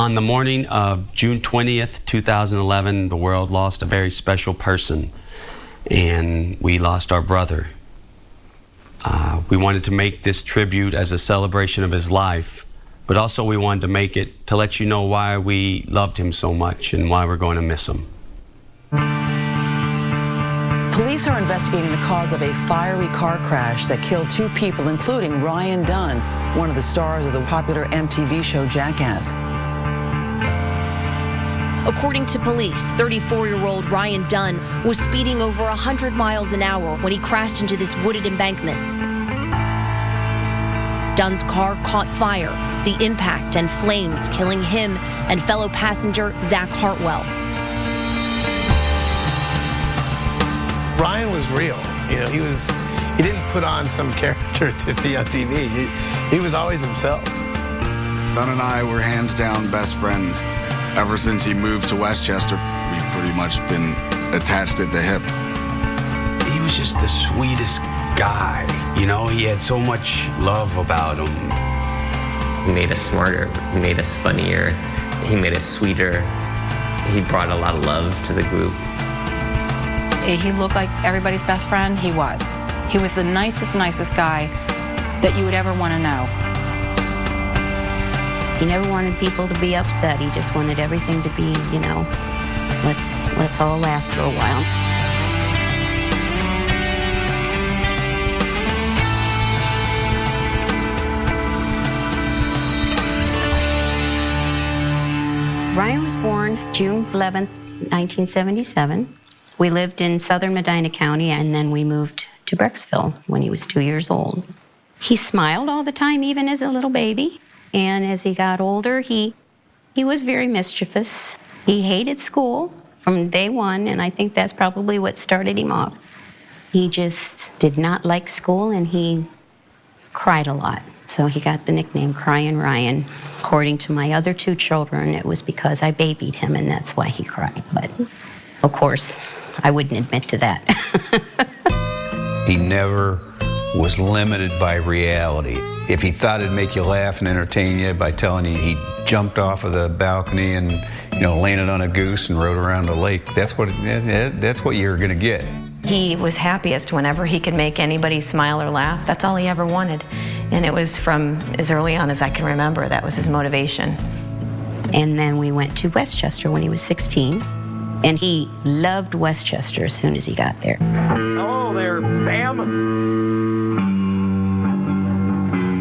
On the morning of June 20th, 2011, the world lost a very special person, and we lost our brother. We wanted to make this tribute as a celebration of his life, but also we wanted to make it to let you know why we loved him so much and why we're going to miss him. Police are investigating the cause of a fiery car crash that killed 2 people, including Ryan Dunn, one of the stars of the popular MTV show Jackass. According to police, 34-year-old Ryan Dunn was speeding over 100 miles an hour when he crashed into this wooded embankment. Dunn's car caught fire, the impact and flames killing him and fellow passenger Zach Hartwell. Ryan was real. You know, he didn't put on some character to be on TV. He was always himself. Dunn and I were hands down best friends. Ever since he moved to Westchester, we've pretty much been attached at the hip. He was just the sweetest guy. You know, he had so much love about him. He made us smarter. He made us funnier. He made us sweeter. He brought a lot of love to the group. He looked like everybody's best friend. He was. He was the nicest guy that you would ever want to know. He never wanted people to be upset. He just wanted everything to be, you know, let's all laugh for a while. Ryan was born June 11th, 1977. We lived in southern Medina County, and then we moved to Brecksville when he was 2 years old. He smiled all the time, even as a little baby. And as he got older, he was very mischievous. He hated school from day one, and I think that's probably what started him off. He just did not like school, and he cried a lot. So he got the nickname Crying Ryan. According to my other 2 children, it was because I babied him, and that's why he cried. But, of course, I wouldn't admit to that. He never was limited by reality. If he thought it'd make you laugh and entertain you by telling you he jumped off of the balcony and, you know, landed on a goose and rode around a lake, that's what you're gonna get. He was happiest whenever he could make anybody smile or laugh. That's all he ever wanted. And it was from as early on as I can remember, that was his motivation. And then we went to Westchester when he was 16. And he loved Westchester as soon as he got there. Hello there, Bam.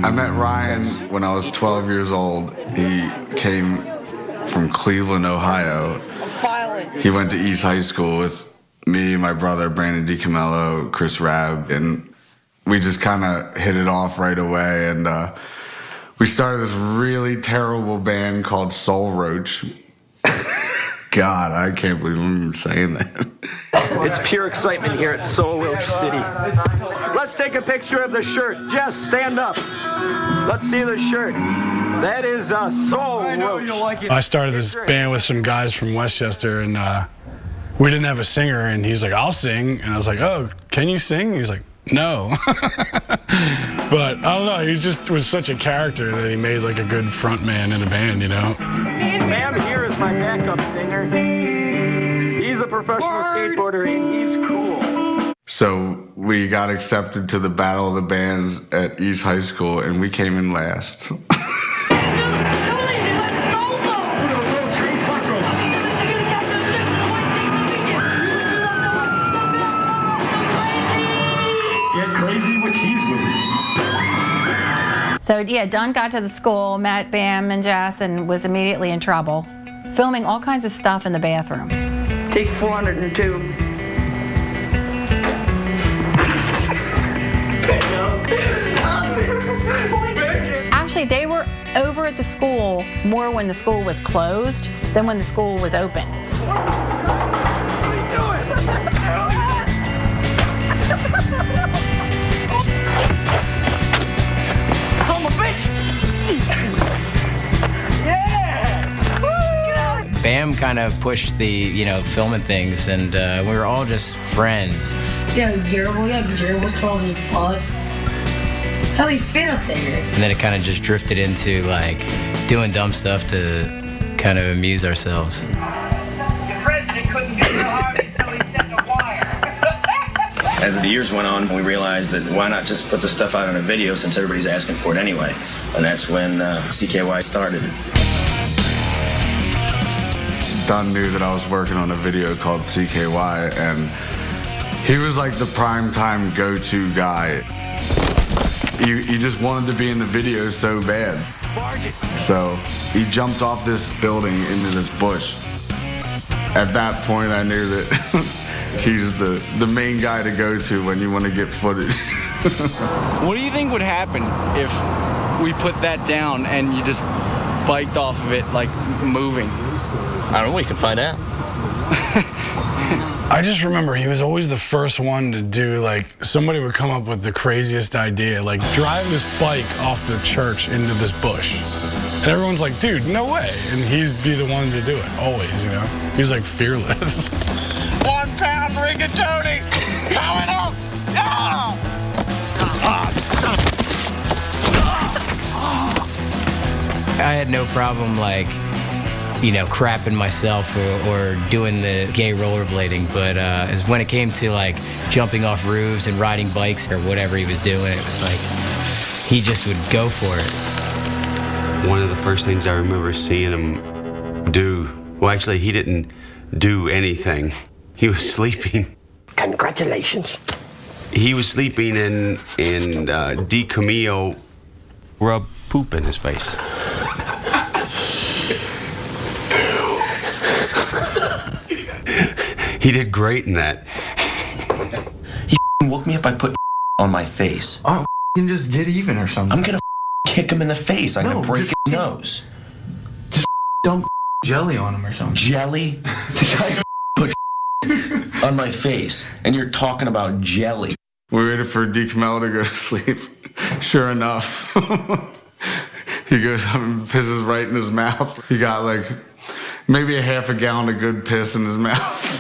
I met Ryan when I was 12 years old. He came from Cleveland, Ohio. He went to East High School with me, my brother, Brandon DiCamello, Chris Rabb, and we just kind of hit it off right away. And we started this really terrible band called Soul Roach. God, I can't believe I'm even saying that. It's pure excitement here at Soul Roach City. Let's take a picture of the shirt. Jess, stand up. Let's see the shirt. That is Soul Roach. I started this band with some guys from Westchester, and we didn't have a singer, and he's like, I'll sing. And I was like, oh, can you sing? He's like, no. But I don't know, he just was such a character that he made like a good front man in a band, you know? Bam here is my backup singer. He's a professional skateboarder and he's cool. So we got accepted to the Battle of the Bands at East High School, and we came in last. So yeah, Dunn got to the school, met Bam and Jess, and was immediately in trouble, filming all kinds of stuff in the bathroom. Take 402. Actually, they were over at the school more when the school was closed than when the school was open. Bam kind of pushed the, filming things, and we were all just friends. Gerald was calling me Pod. How do you fit up there? And then it kind of just drifted into like doing dumb stuff to kind kind of amuse ourselves. As the years went on, we realized that why not just put the stuff out on a video since everybody's asking for it anyway. And that's when CKY started. Dunn knew that I was working on a video called CKY, and he was like the primetime go-to guy. He just wanted to be in the video so bad. So he jumped off this building into this bush. At that point, I knew that he's the main guy to go to when you want to get footage. What do you think would happen if we put that down and you just biked off of it, like moving? I don't know, we can find out. I just remember he was always the first one to do, like, somebody would come up with the craziest idea, like drive this bike off the church into this bush. And everyone's like, dude, no way. And he'd be the one to do it, always, you know? He was like fearless. 1 pound rigatoni coming up! I had no problem, like, you know, crapping myself or doing the gay rollerblading, but as when it came to like jumping off roofs and riding bikes or whatever he was doing, it was like he just would go for it. One of the first things I remember seeing him do, well, actually, he didn't do anything. He was sleeping. Congratulations. He was sleeping and D. Camillo rubbed poop in his face. He did great in that. He woke me up by putting on my face. Oh, can just get even or something. I'm gonna kick him in the face. I'm gonna break his nose. Just dump jelly on him or something. Jelly? The guy put on my face, and you're talking about jelly. We waited for D. Camillo to go to sleep. Sure enough, he goes up and pisses right in his mouth. He got like maybe a half a gallon of good piss in his mouth.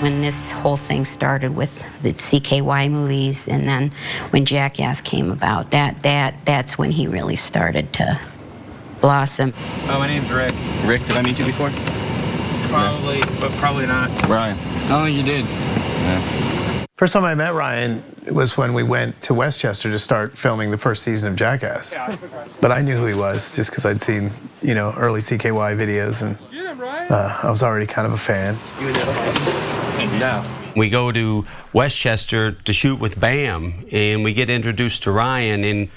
When this whole thing started with the CKY movies, and then when Jackass came about, that's when he really started to blossom. Oh, my name's Rick. Rick, did I meet you before? Probably, but probably not. Ryan. I don't think you did. Yeah. First time I met Ryan was when we went to Westchester to start filming the first season of Jackass. But I knew who he was just because I'd seen, you know, early CKY videos, and I was already kind of a fan. We go to Westchester to shoot with Bam, and we get introduced to Ryan, and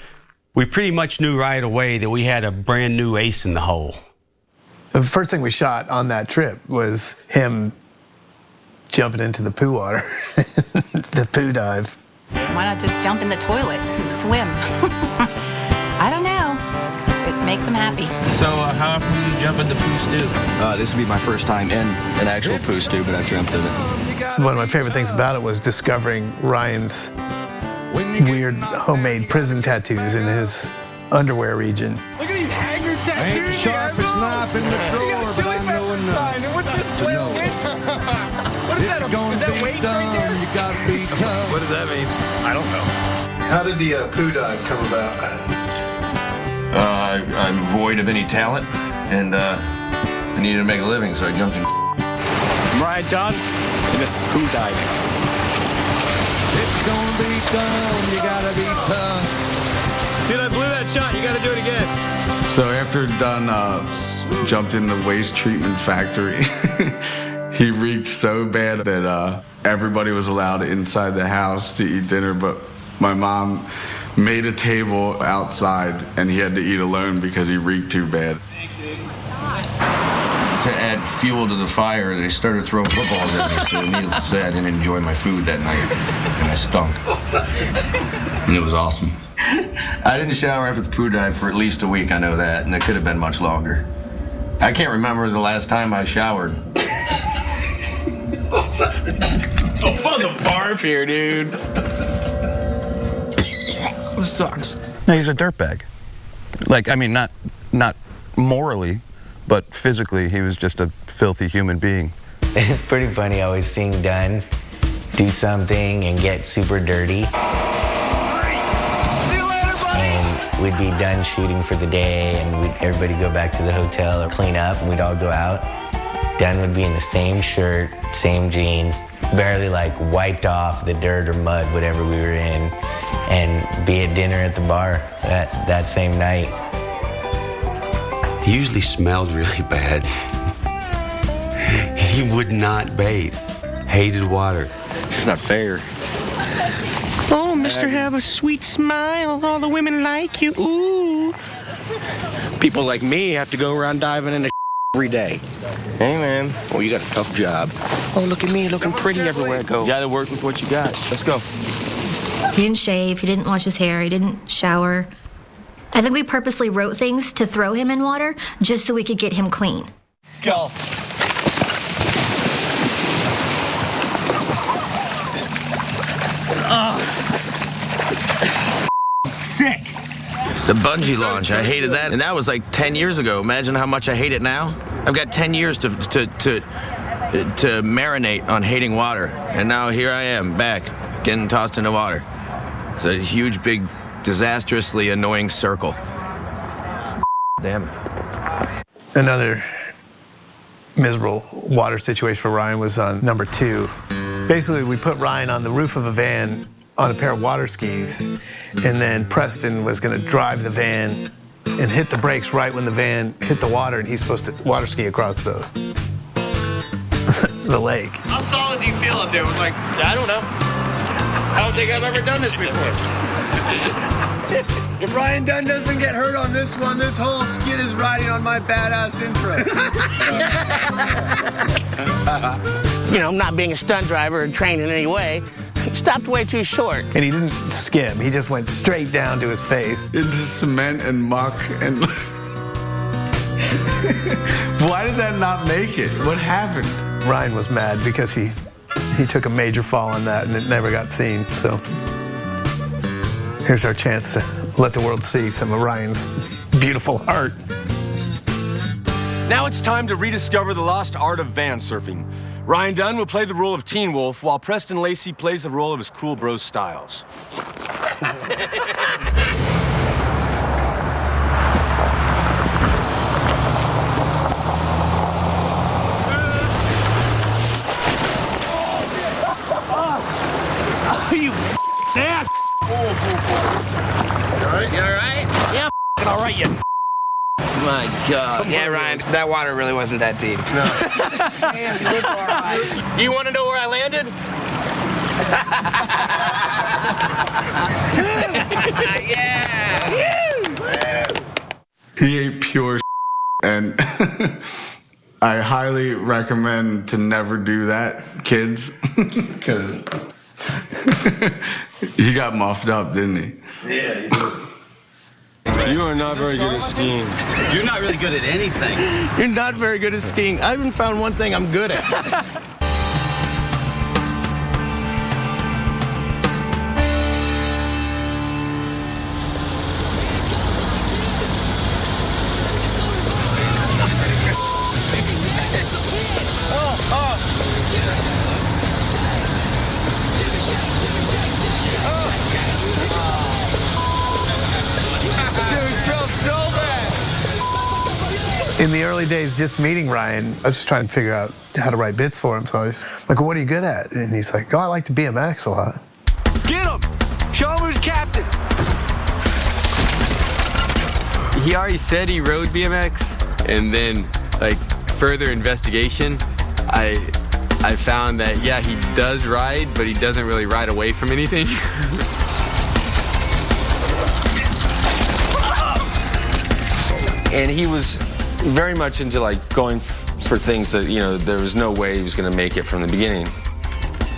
we pretty much knew right away that we had a brand new ace in the hole. The first thing we shot on that trip was him jumping into the poo water, the poo dive. Why not just jump in the toilet and swim? I don't know. It makes him happy. So how often do you jump in the poo stew? This would be my first time in an actual poo stew, but I dreamt of it. One of my favorite things about it was discovering Ryan's weird homemade prison tattoos in his underwear region. Look at these hanger tattoos. I ain't the sharpest knife in the drawer, but I know enough to know. What is that? Is that weights right there? You gotta be tough. What does that mean? I don't know. How did the poo dive come about? I'm void of any talent, and I needed to make a living, so I jumped in. I'm Ryan Dunn, and this is poo diving. It's gonna be done, you gotta be tough. Dude, I blew that shot. You got to do it again. So after Dunn jumped in the waste treatment factory, he reeked so bad that everybody was allowed inside the house to eat dinner, but my mom made a table outside, and he had to eat alone because he reeked too bad. To add fuel to the fire, they started throwing footballs at me, so needless to say, I didn't enjoy my food that night, and I stunk. And it was awesome. I didn't shower after the poo dive for at least a week, I know that, and it could have been much longer. I can't remember the last time I showered. I'm on the barf here, dude. This sucks. No, he's a dirtbag. Like, I mean, not morally, but physically, he was just a filthy human being. It's pretty funny always seeing Dunn do something and get super dirty. And we'd be done shooting for the day, and everybody go back to the hotel or clean up, and we'd all go out. Dunn would be in the same shirt, same jeans, barely like wiped off the dirt or mud, whatever we were in, and be at dinner at the bar that same night. He usually smelled really bad. He would not bathe. Hated water. It's not fair. Oh, Mr. Have a sweet smile. All the women like you. Ooh. People like me have to go around diving in the every day. Hey, man. Well, you got a tough job. Oh, look at me looking pretty everywhere I go. You got to work with what you got. Let's go. He didn't shave. He didn't wash his hair. He didn't shower. I think we purposely wrote things to throw him in water just so we could get him clean. Go. Sick. The bungee launch, I hated that, and that was like 10 years ago. Imagine how much I hate it now. I've got 10 years to marinate on hating water, and now here I am, back, getting tossed into water. It's a huge, big, disastrously annoying circle. Damn it. Another miserable water situation for Ryan was on number 2. Basically, we put Ryan on the roof of a van on a pair of water skis, and then Preston was going to drive the van and hit the brakes right when the van hit the water, and he's supposed to water ski across the the lake. How solid do you feel up there? Like, I don't know. I don't think I've ever done this before. if Ryan Dunn doesn't get hurt on this one, this whole skid is riding on my badass intro. You know, not being a stunt driver or trained in any way, stopped way too short. And he didn't skim. He just went straight down to his face. Into cement and muck and... Why did that not make it? What happened? Ryan was mad because he took a major fall on that and it never got seen. So here's our chance to let the world see some of Ryan's beautiful art. Now it's time to rediscover the lost art of van surfing. Ryan Dunn will play the role of Teen Wolf, while Preston Lacey plays the role of his cool bro Styles. You ass! You all right? You all right? Yeah, all right, you. My God. Yeah, Ryan, that water really wasn't that deep. No. Damn, you look all right. You want to know where I landed? Yeah! He ate pure and I highly recommend to never do that, kids, because he got muffed up, didn't he? Yeah, he did. You are not very good at skiing. You're not really good at anything. You're not very good at skiing. I haven't found one thing I'm good at. In the early days, just meeting Ryan, I was just trying to figure out how to write bits for him. So I was like, well, what are you good at? And he's like, oh, I like to BMX a lot. Get him! Show him who's captain! He already said he rode BMX, and then, like, further investigation, I found that, yeah, he does ride, but he doesn't really ride away from anything. And he was very much into like going for things that, you know, there was no way he was going to make it from the beginning.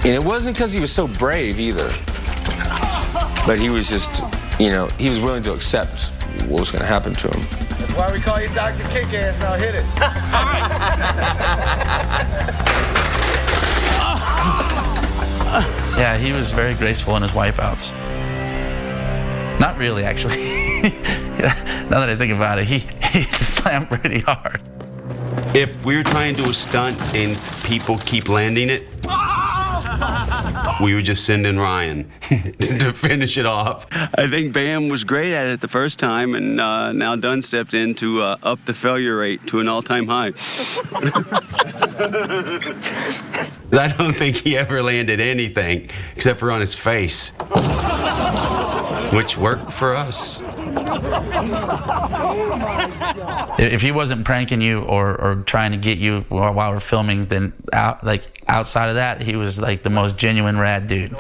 And it wasn't because he was so brave either, but he was just, you know, he was willing to accept what was going to happen to him. That's why we call you Dr. Kick-Ass. Now hit it. Yeah, he was very graceful in his wipeouts. Not really, actually. Now that I think about it, he slammed pretty hard. If we're trying to do a stunt and people keep landing it, we would just send in Ryan to finish it off. I think Bam was great at it the first time, and now Dunn stepped in to up the failure rate to an all-time high. I don't think he ever landed anything except for on his face, which worked for us. If he wasn't pranking you or trying to get you while we're filming, then outside of that, he was like the most genuine rad dude.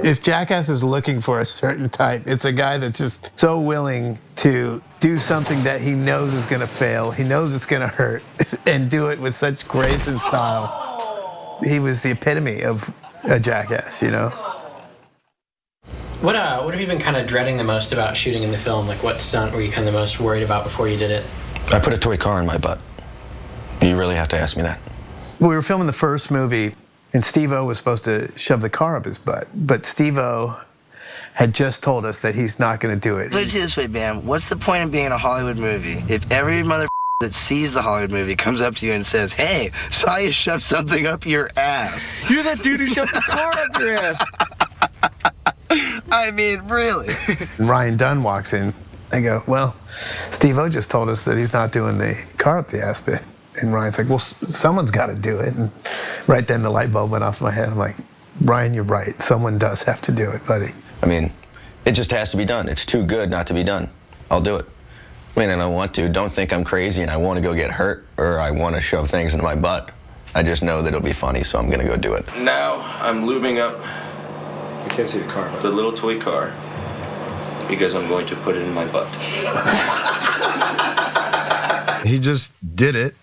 If Jackass is looking for a certain type, it's a guy that's just so willing to do something that he knows is going to fail, he knows it's going to hurt, and do it with such grace and style. He was the epitome of a jackass, you know? What have you been kind of dreading the most about shooting in the film? Like, what stunt were you kind of the most worried about before you did it? I put a toy car in my butt. You really have to ask me that. We were filming the first movie, and Steve-O was supposed to shove the car up his butt, but Steve-O had just told us that he's not going to do it. Put it this way, Bam. What's the point of being in a Hollywood movie if every mother that sees the Hollywood movie comes up to you and says, "Hey, saw you shove something up your ass"? You're that dude who shoved the car up your ass. I mean, really. Ryan Dunn walks in. I go, "Well, Steve-O just told us that he's not doing the car up the ass bit." And Ryan's like, "Well, someone's got to do it." And right then the light bulb went off in my head. I'm like, "Ryan, you're right. Someone does have to do it, buddy." I mean, it just has to be done. It's too good not to be done. I'll do it. I mean, and I want to. Don't think I'm crazy and I want to go get hurt or I want to shove things into my butt. I just know that it'll be funny, so I'm going to go do it. Now I'm lubing up. You can't see the car. The little toy car. Because I'm going to put it in my butt. He just did it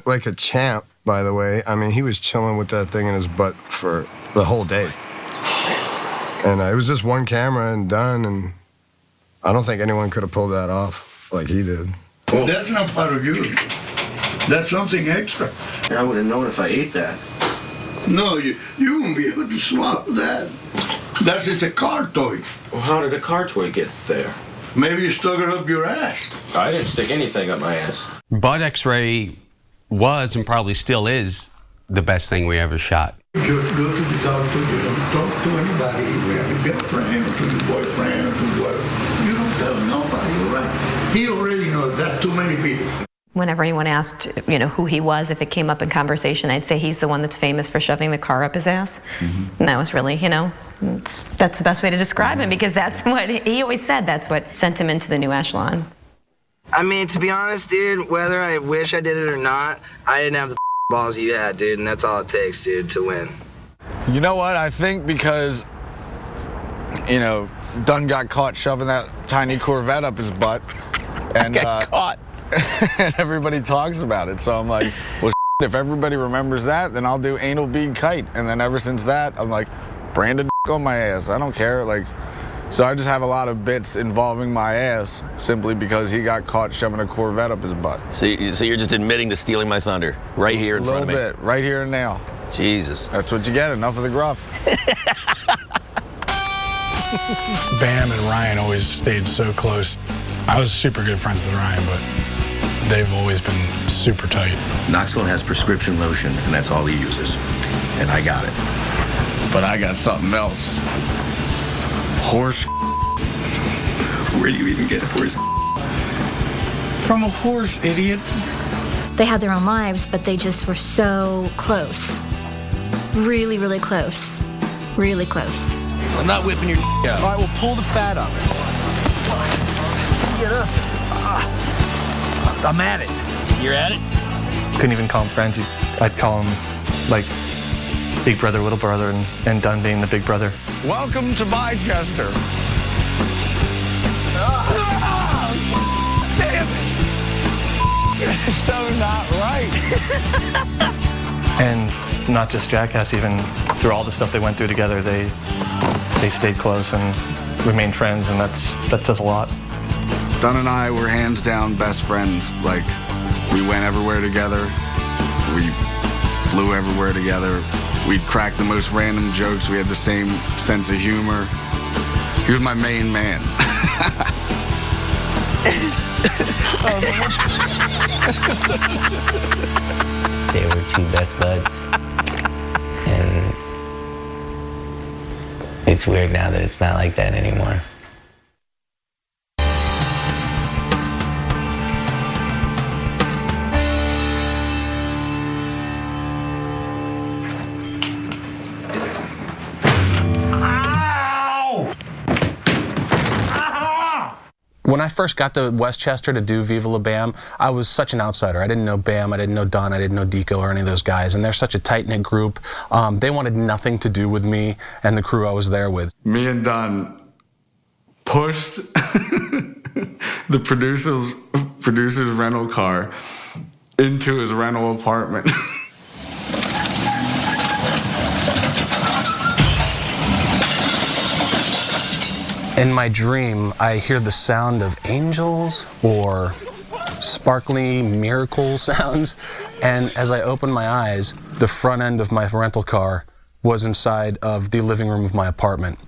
like a champ, by the way. I mean, he was chilling with that thing in his butt for the whole day. And it was just one camera and done, and I don't think anyone could have pulled that off like he did. Well, that's not part of you. That's something extra. I would have known if I ate that. No, you won't be able to swallow that. That's just a car toy. Well, how did a car toy get there? Maybe you stuck it up your ass. I didn't stick anything up my ass. Butt X-ray was and probably still is the best thing we ever shot. Just go to the doctor, you don't talk to anybody, you have a girlfriend or to your boyfriend or to whatever. You don't tell nobody, all right? He already knows that's too many people. Whenever anyone asked, who he was, if it came up in conversation, I'd say he's the one that's famous for shoving the car up his ass. Mm-hmm. And that was really, that's the best way to describe him, because that's what he always said. That's what sent him into the new echelon. I mean, to be honest, dude, whether I wish I did it or not, I didn't have the balls you had, dude, and that's all it takes, dude, to win. You know what? I think because, Dunn got caught shoving that tiny Corvette up his butt. And got caught. And everybody talks about it. So I'm like, well, if everybody remembers that, then I'll do anal bead kite. And then ever since that, I'm like, branded on my ass. I don't care. So I just have a lot of bits involving my ass simply because he got caught shoving a Corvette up his butt. So you're just admitting to stealing my thunder right here in front of me? A little bit, right here and now. Jesus. That's what you get, enough of the gruff. Bam and Ryan always stayed so close. I was super good friends with Ryan, but they've always been super tight. Knoxville has prescription lotion, and that's all he uses. And I got it. But I got something else. Horse. Where do you even get horse? From a horse, idiot. They had their own lives, but they just were so close. Really, really close. Really close. I'm not whipping your out. All right, well, pull the fat up. Get up. I'm at it. You're at it? Couldn't even call them friends. I'd call them like big brother, little brother, and Dunn being the big brother. Welcome to Bychester. Damn it. It's so not right. And not just Jackass, even through all the stuff they went through together, they stayed close and remained friends, and that says a lot. Dunn and I were hands down best friends. Like, we went everywhere together. We flew everywhere together. We'd crack the most random jokes. We had the same sense of humor. He was my main man. They were two best buds. And it's weird now that it's not like that anymore. When I first got to Westchester to do Viva La Bam, I was such an outsider. I didn't know Bam, I didn't know Dunn, I didn't know Deco or any of those guys, and they're such a tight-knit group. They wanted nothing to do with me and the crew I was there with. Me and Dunn pushed the producer's rental car into his rental apartment. In my dream, I hear the sound of angels or sparkly miracle sounds, and as I open my eyes, the front end of my rental car was inside of the living room of my apartment.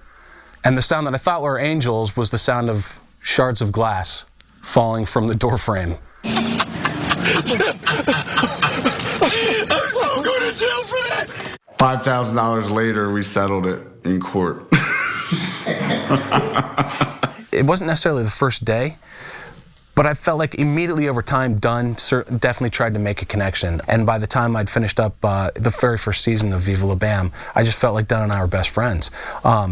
And the sound that I thought were angels was the sound of shards of glass falling from the door frame. I'm so going to jail for that! $5,000 later, we settled it in court. It wasn't necessarily the first day, but I felt like immediately over time, Dunn definitely tried to make a connection. And by the time I'd finished up the very first season of Viva La Bam, I just felt like Dunn and I were best friends. I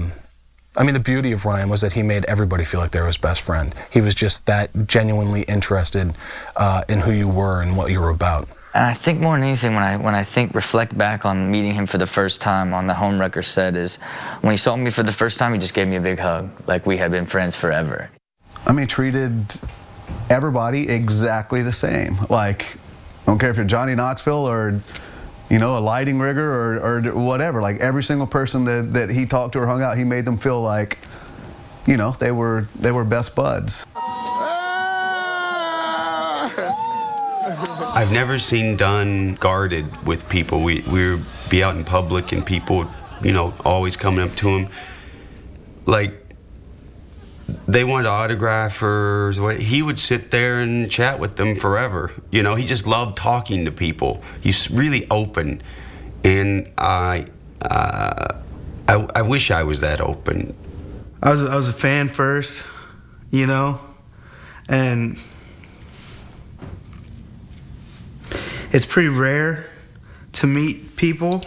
mean, the beauty of Ryan was that he made everybody feel like they were his best friend. He was just that genuinely interested in who you were and what you were about. And I think more than anything, when I reflect back on meeting him for the first time on the homewrecker set, is when he saw me for the first time, he just gave me a big hug, like we had been friends forever. I mean, treated everybody exactly the same. Like, I don't care if you're Johnny Knoxville or, you know, a lighting rigger or whatever. Like, every single person that he talked to or hung out, he made them feel like, you know, they were best buds. I've never seen Dunn guarded with people. We would be out in public and people, you know, always coming up to him. Like, they wanted autographs, he would sit there and chat with them forever. You know, he just loved talking to people. He's really open. And I wish I was that open. I was a fan first, you know, and it's pretty rare to meet people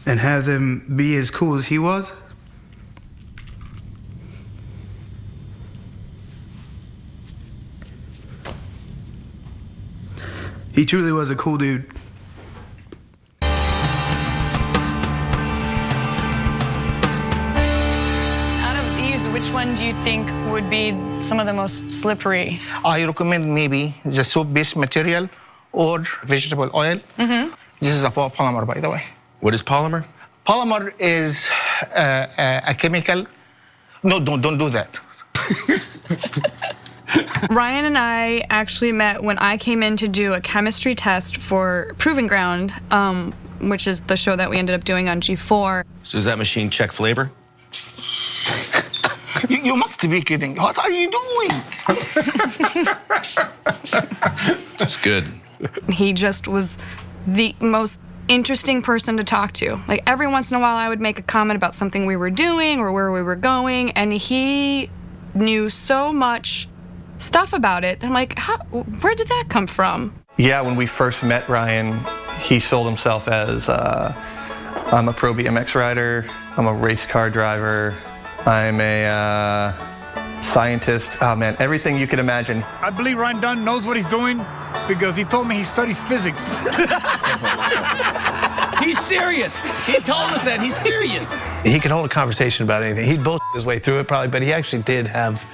and have them be as cool as he was. He truly was a cool dude. Out of these, which one do you think would be some of the most slippery? I recommend maybe the soap-based material or vegetable oil. Mm-hmm. This is a polymer, by the way. What is polymer? Polymer is a chemical. No, don't do that. Ryan and I actually met when I came in to do a chemistry test for Proving Ground, which is the show that we ended up doing on G4. So does that machine check flavor? You must be kidding. What are you doing? That's good. He just was the most interesting person to talk to. Like, every once in a while I would make a comment about something we were doing or where we were going, and he knew so much stuff about it. I'm like, where did that come from? Yeah, when we first met Ryan, he sold himself as I'm a pro BMX rider, I'm a race car driver, I'm a scientist. Oh man, everything you could imagine. I believe Ryan Dunn knows what he's doing because he told me he studies physics. He's serious. He told us that. He's serious. He could hold a conversation about anything. He'd bullshit his way through it probably, but he actually did have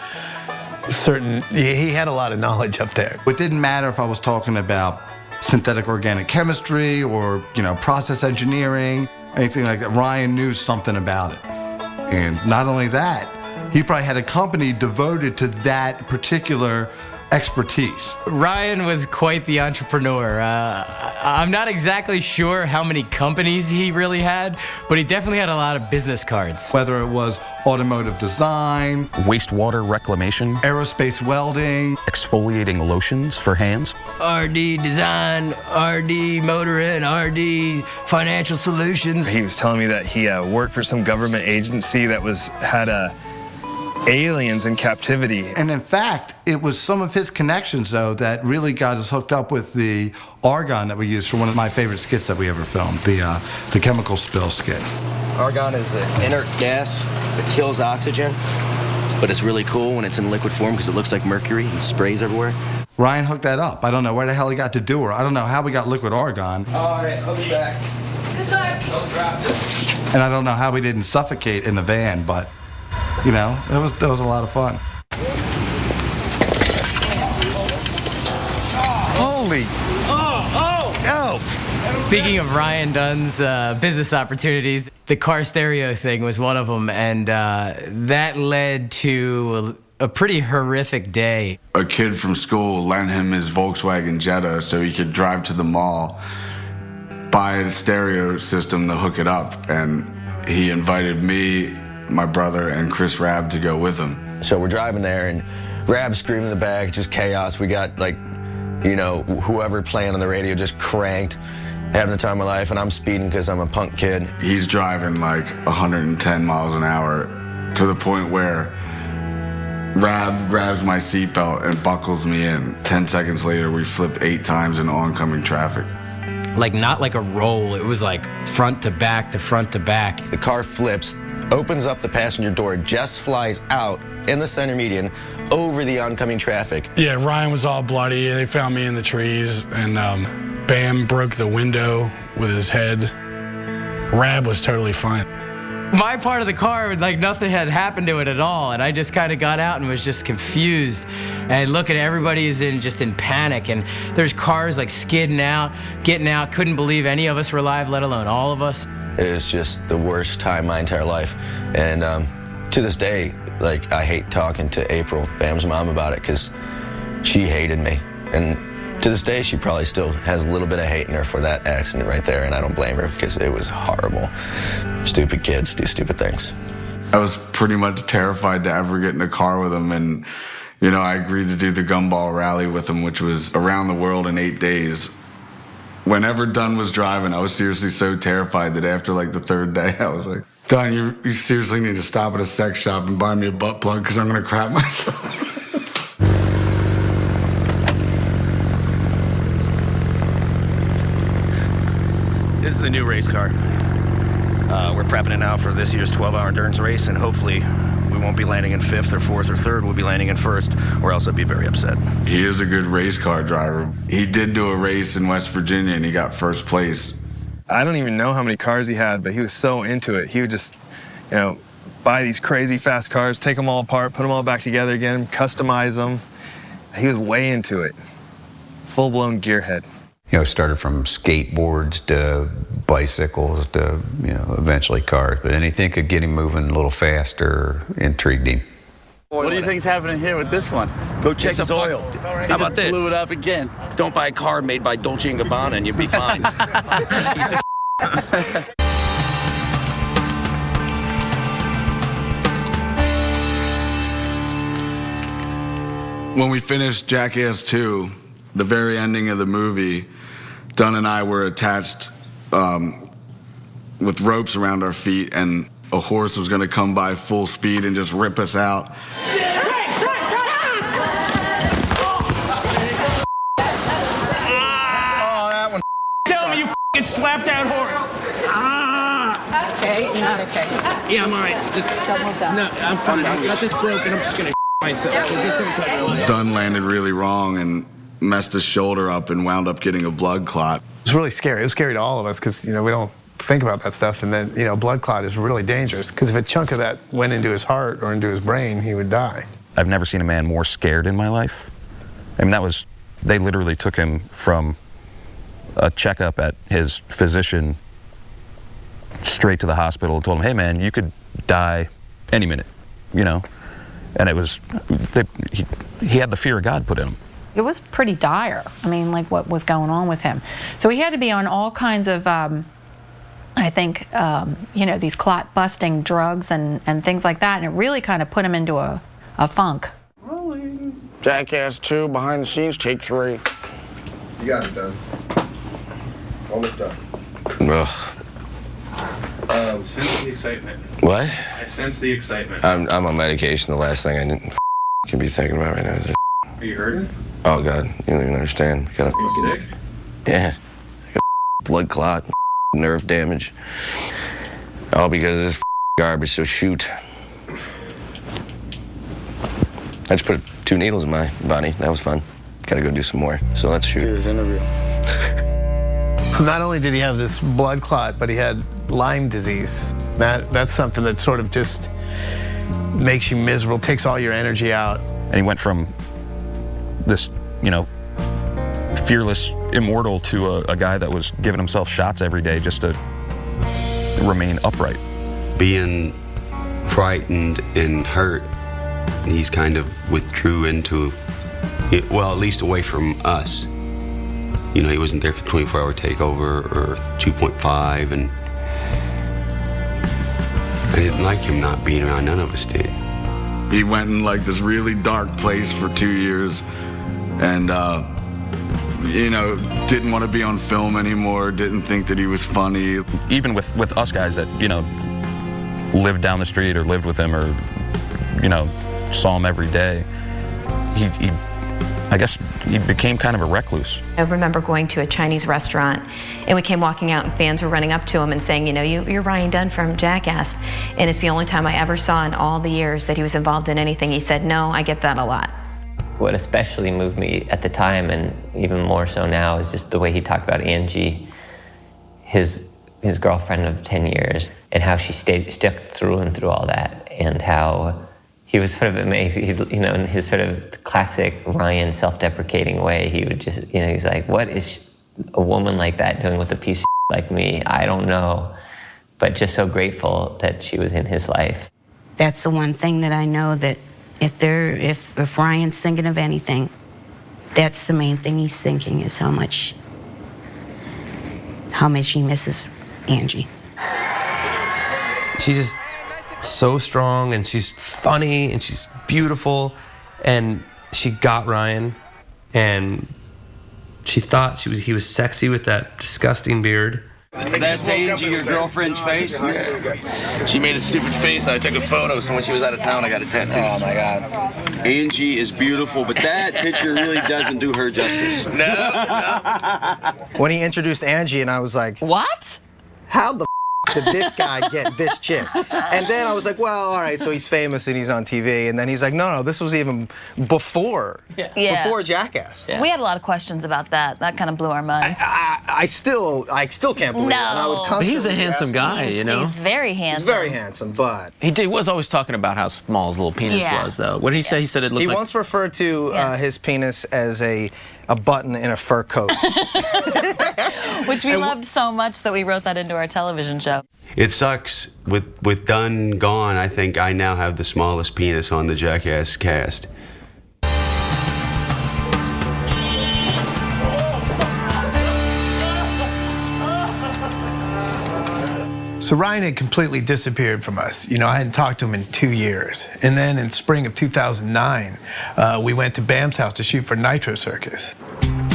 he had a lot of knowledge up there. It didn't matter if I was talking about synthetic organic chemistry or, you know, process engineering, anything like that. Ryan knew something about it. And not only that, he probably had a company devoted to that particular expertise. Ryan was quite the entrepreneur. I'm not exactly sure how many companies he really had, but he definitely had a lot of business cards. Whether it was automotive design, wastewater reclamation, aerospace welding, exfoliating lotions for hands, RD Design, RD Motoring, RD Financial Solutions. He was telling me that he worked for some government agency that had aliens in captivity. And in fact, it was some of his connections, though, that really got us hooked up with the argon that we used for one of my favorite skits that we ever filmed, the chemical spill skit. Argon is an inert gas that kills oxygen, but it's really cool when it's in liquid form because it looks like mercury and sprays everywhere. Ryan hooked that up. I don't know where the hell he got to do her. I don't know how we got liquid argon. All right, I'll be back. Good luck. Don't drop this. And I don't know how we didn't suffocate in the van, but, you know, that was a lot of fun. Holy. Speaking of Ryan Dunn's business opportunities, the car stereo thing was one of them, and that led to a pretty horrific day. A kid from school lent him his Volkswagen Jetta so he could drive to the mall, buy a stereo system to hook it up, and he invited me, my brother, and Chris Rabb to go with him. So we're driving there, and Rab's screaming in the back, just chaos. We got, like, you know, whoever playing on the radio just cranked, having the time of my life, and I'm speeding because I'm a punk kid. He's driving like 110 miles an hour to the point where Rab grabs my seatbelt and buckles me in. 10 seconds later, we flipped 8 times in oncoming traffic. Like, not like a roll, it was like front to back to front to back. The car flips, opens up the passenger door, just flies out in the center median over the oncoming traffic. Yeah, Ryan was all bloody. They found me in the trees, and Bam broke the window with his head. Rab was totally fine. My part of the car, like, nothing had happened to it at all, and I just kind of got out and was just confused. And look at everybody's just in panic, and there's cars like skidding out, getting out. Couldn't believe any of us were alive, let alone all of us. It was just the worst time of my entire life, and to this day, like, I hate talking to April, Bam's mom, about it because she hated me, and to this day, she probably still has a little bit of hate in her for that accident right there, and I don't blame her because it was horrible. Stupid kids do stupid things. I was pretty much terrified to ever get in a car with him, and, you know, I agreed to do the Gumball Rally with him, which was around the world in 8 days. Whenever Dunn was driving, I was seriously so terrified that after, like, the 3rd day, I was like, Dunn, you seriously need to stop at a sex shop and buy me a butt plug because I'm going to crap myself. This is the new race car. We're prepping it now for this year's 12-hour endurance race, and hopefully we won't be landing in 5th or 4th or 3rd. We'll be landing in 1st, or else I'd be very upset. He is a good race car driver. He did do a race in West Virginia, and he got 1st place. I don't even know how many cars he had, but he was so into it. He would just, you know, buy these crazy fast cars, take them all apart, put them all back together again, customize them. He was way into it. Full-blown gearhead. You know, started from skateboards to bicycles to, you know, eventually cars. But anything could get him moving a little faster intrigued him. What do you think's happening here with this one? Go check his oil. How about this? Blew it up again. Don't buy a car made by Dolce & Gabbana and you'll be fine. Piece of When we finished Jackass 2, the very ending of the movie, Dunn and I were attached with ropes around our feet, and a horse was going to come by full speed and just rip us out. Oh, that one. Tell me you f***ing slapped that horse. Okay, you're not okay. Yeah, I'm all right. No, I'm fine. I got this broken. I'm just going to myself. So just don't touch my leg. Dunn landed really wrong and messed his shoulder up and wound up getting a blood clot. It was really scary. It was scary to all of us because, you know, we don't think about that stuff. And then, you know, blood clot is really dangerous because if a chunk of that went into his heart or into his brain, he would die. I've never seen a man more scared in my life. I mean, they literally took him from a checkup at his physician straight to the hospital and told him, hey man, you could die any minute, you know? And it was, he had the fear of God put in him. It was pretty dire. I mean, like what was going on with him. So he had to be on all kinds of, I think, you know, these clot busting drugs and things like that. And it really kind of put him into a funk. Jackass 2, behind the scenes, take 3. You got it done. Almost done. Ugh. Sense the excitement. What? I sense the excitement. I'm on medication. The last thing I can be thinking about right now is Are you hurting? oh God, you don't even understand. Are you sick? Yeah. I got blood clot, nerve damage. All because of this garbage, so shoot. I just put 2 needles in my body. That was fun. Gotta go do some more. So let's shoot. Do this interview. So not only did he have this blood clot, but he had Lyme disease. That's something that sort of just makes you miserable, takes all your energy out. And he went from this, you know, fearless immortal to a guy that was giving himself shots every day just to remain upright. Being frightened and hurt, he's kind of withdrew into, well, at least away from us. You know, he wasn't there for the 24-hour takeover or 2.5, and I didn't like him not being around. None of us did. He went in like this really dark place for 2 years, and you know, didn't want to be on film anymore, didn't think that he was funny. Even with us guys that, you know, lived down the street or lived with him or, you know, saw him every day, I guess he became kind of a recluse. I remember going to a Chinese restaurant and we came walking out and fans were running up to him and saying, you know, you're Ryan Dunn from Jackass. And it's the only time I ever saw in all the years that he was involved in anything. He said, no, I get that a lot. What especially moved me at the time, and even more so now, is just the way he talked about Angie, his girlfriend of 10 years, and how she stuck through him through all that, and how he was sort of amazing. You know, in his sort of classic Ryan self-deprecating way, he would just, you know, he's like, what is a woman like that doing with a piece of like me? I don't know, but just so grateful that she was in his life. That's the one thing that I know, that if Ryan's thinking of anything, that's the main thing he's thinking, is how much he misses Angie. She's just so strong, and she's funny, and she's beautiful, and she got Ryan, and she thought he was sexy with that disgusting beard. That's Angie, your girlfriend's face? She made a stupid face, and I took a photo, so when she was out of town, I got a tattoo. Oh, my God. Angie is beautiful, but that picture really doesn't do her justice. No. When he introduced Angie, and I was like, What? how the did this guy get this chick? And then I was like, well, all right, so he's famous and he's on TV. And then he's like, no, this was even before Jackass. Yeah. We had a lot of questions about that. That kind of blew our minds. I still can't believe it. And I would But he's a constantly handsome ask guy, him. you know? He's very handsome. He's very handsome, but He was always talking about how small his little penis Yeah. was, though. What did he say? He said it looked he like... once referred to his penis as a button in a fur coat. Which we loved so much that we wrote that into our television show. It sucks. With Dunn gone, I think I now have the smallest penis on the Jackass cast. So Ryan had completely disappeared from us. You know, I hadn't talked to him in 2 years. And then in spring of 2009, we went to Bam's house to shoot for Nitro Circus.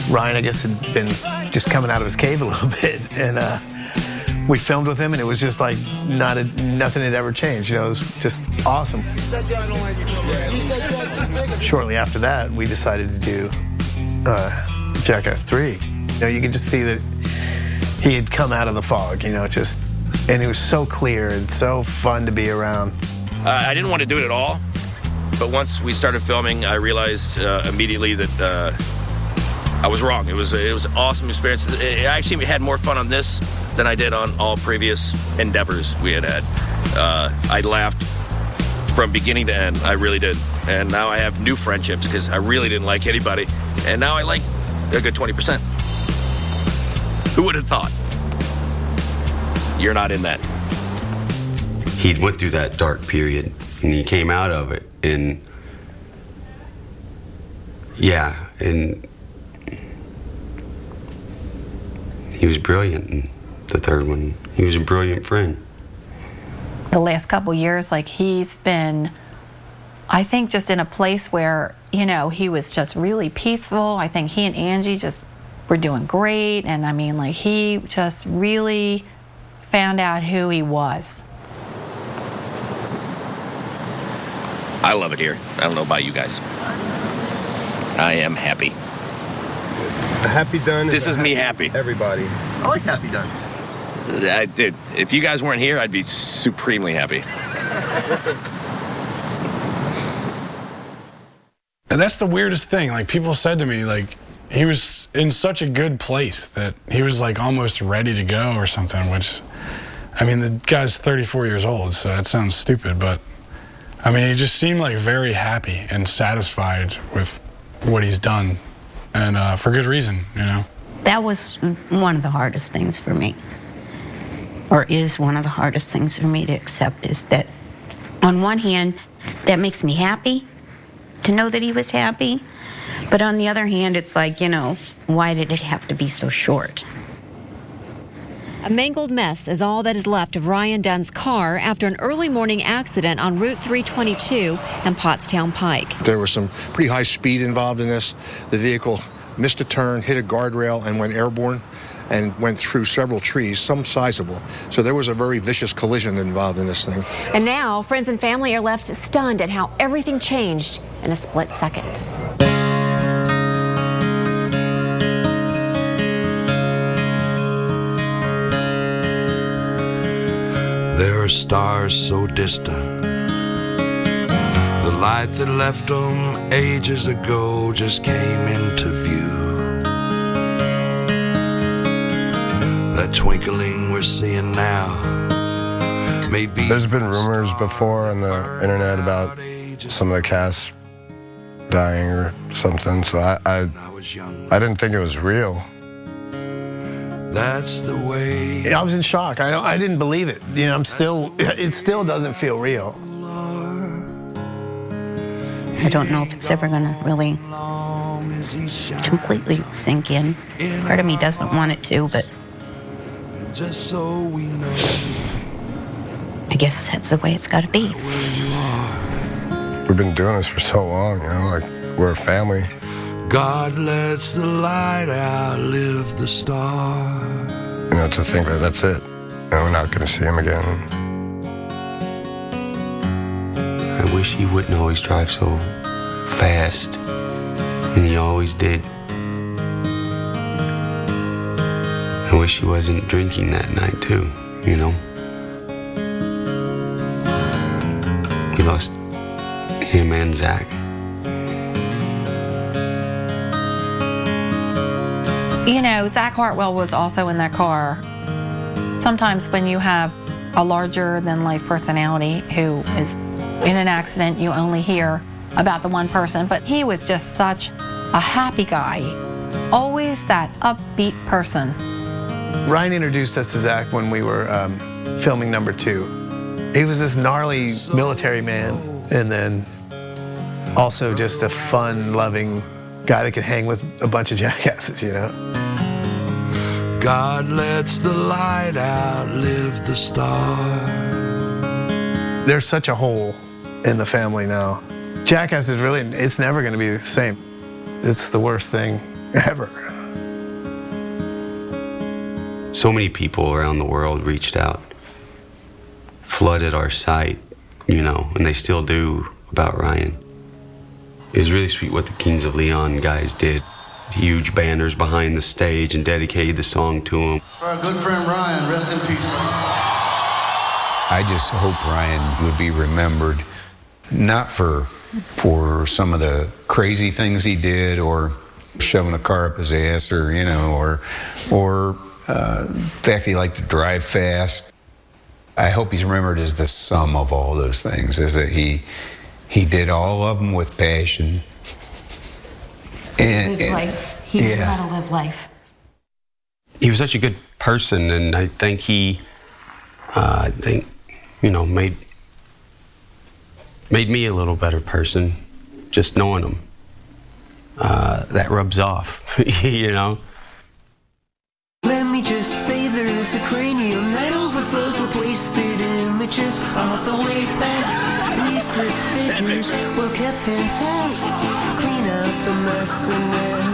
Ryan, I guess, had been just coming out of his cave a little bit. And we filmed with him, and it was just like nothing had ever changed. You know, it was just awesome. Shortly after that, we decided to do Jackass 3. You know, you could just see that he had come out of the fog, you know, and it was so clear and so fun to be around. I didn't want to do it at all, but once we started filming, I realized immediately that I was wrong. It was an awesome experience. I actually had more fun on this than I did on all previous endeavors we had. I laughed from beginning to end. I really did. And now I have new friendships because I really didn't like anybody. And now I like a good 20%. Who would have thought? You're not in that. He went through that dark period, and he came out of it, and Yeah, and he was brilliant in the third one. He was a brilliant friend. The last couple years, like, he's been, I think, just in a place where, you know, he was just really peaceful. I think he and Angie just were doing great, and I mean, like, he just really found out who he was. I love it here. I don't know about you guys. I am happy. A happy Dunn. This is me happy. Everybody. I like Happy Dunn. Dude, if you guys weren't here, I'd be supremely happy. And that's the weirdest thing. Like, people said to me, like, he was in such a good place that he was like almost ready to go or something, which, I mean, the guy's 34 years old, so that sounds stupid, but I mean, he just seemed like very happy and satisfied with what he's done, and for good reason, you know. That was one of the hardest things for me, or is one of the hardest things for me to accept, is that on one hand, that makes me happy to know that he was happy, but on the other hand, it's like, you know, why did it have to be so short? A mangled mess is all that is left of Ryan Dunn's car after an early morning accident on Route 322 and Pottstown Pike. There was some pretty high speed involved in this. The vehicle missed a turn, hit a guardrail, and went airborne and went through several trees, some sizable. So there was a very vicious collision involved in this thing. And now, friends and family are left stunned at how everything changed in a split second. There are stars so distant, the light that left them ages ago just came into view. That twinkling we're seeing now may be. There's been rumors before on the internet about some of the cast dying or something, so I didn't think it was real. That's the way. I was in shock. I didn't believe it. You know, it still doesn't feel real. I don't know if it's ever gonna really completely sink in. Part of me doesn't want it to, but just so we know, I guess that's the way it's gotta be. We've been doing this for so long, you know, like we're a family. God lets the light outlive the star. You know, to think that that's it. You know, we're not going to see him again. I wish he wouldn't always drive so fast, and he always did. I wish he wasn't drinking that night too, you know. We lost him and Zach. You know, Zach Hartwell was also in that car. Sometimes when you have a larger-than-life personality who is in an accident, you only hear about the one person, but he was just such a happy guy, always that upbeat person. Ryan introduced us to Zach when we were filming number 2. He was this gnarly military man, and then also just a fun-loving guy that could hang with a bunch of jackasses, you know? God lets the light outlive the star. There's such a hole in the family now. Jackass is really, it's never going to be the same. It's the worst thing ever. So many people around the world reached out, flooded our site, you know, and they still do, about Ryan. It was really sweet what the Kings of Leon guys did. Huge banners behind the stage and dedicated the song to him. For our good friend Ryan, rest in peace. I just hope Ryan would be remembered, not for some of the crazy things he did, or shoving a car up his ass, or, you know, or the fact he liked to drive fast. I hope he's remembered as the sum of all those things, is that he did all of them with passion. He lived life. He knew how to live life. He was such a good person, and I think he, you know, made me a little better person, just knowing him. that rubs off, you know? Let me just say there is a cranium that overflows with wasted images of the way back. Useless figures well kept intact. Clean up the mess and then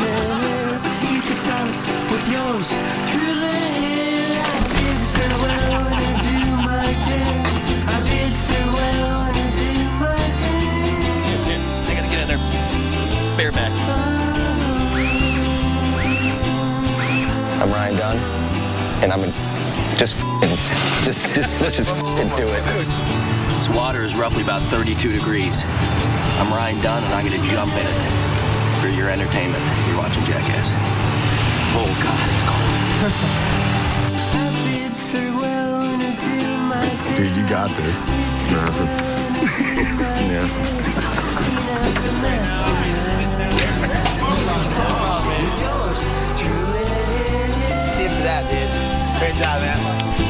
you can start with yours through the hair. I bid farewell and adieu my dear. I bid farewell and adieu my dear. I gotta get in there. Bareback. I'm Ryan Dunn, and I'm let's just do it. This water is roughly about 32 degrees. I'm Ryan Dunn, and I'm going to jump in it for your entertainment. You're watching Jackass. Oh, God, it's cold. Dude, you got this. Tip for that, dude. Great job, man.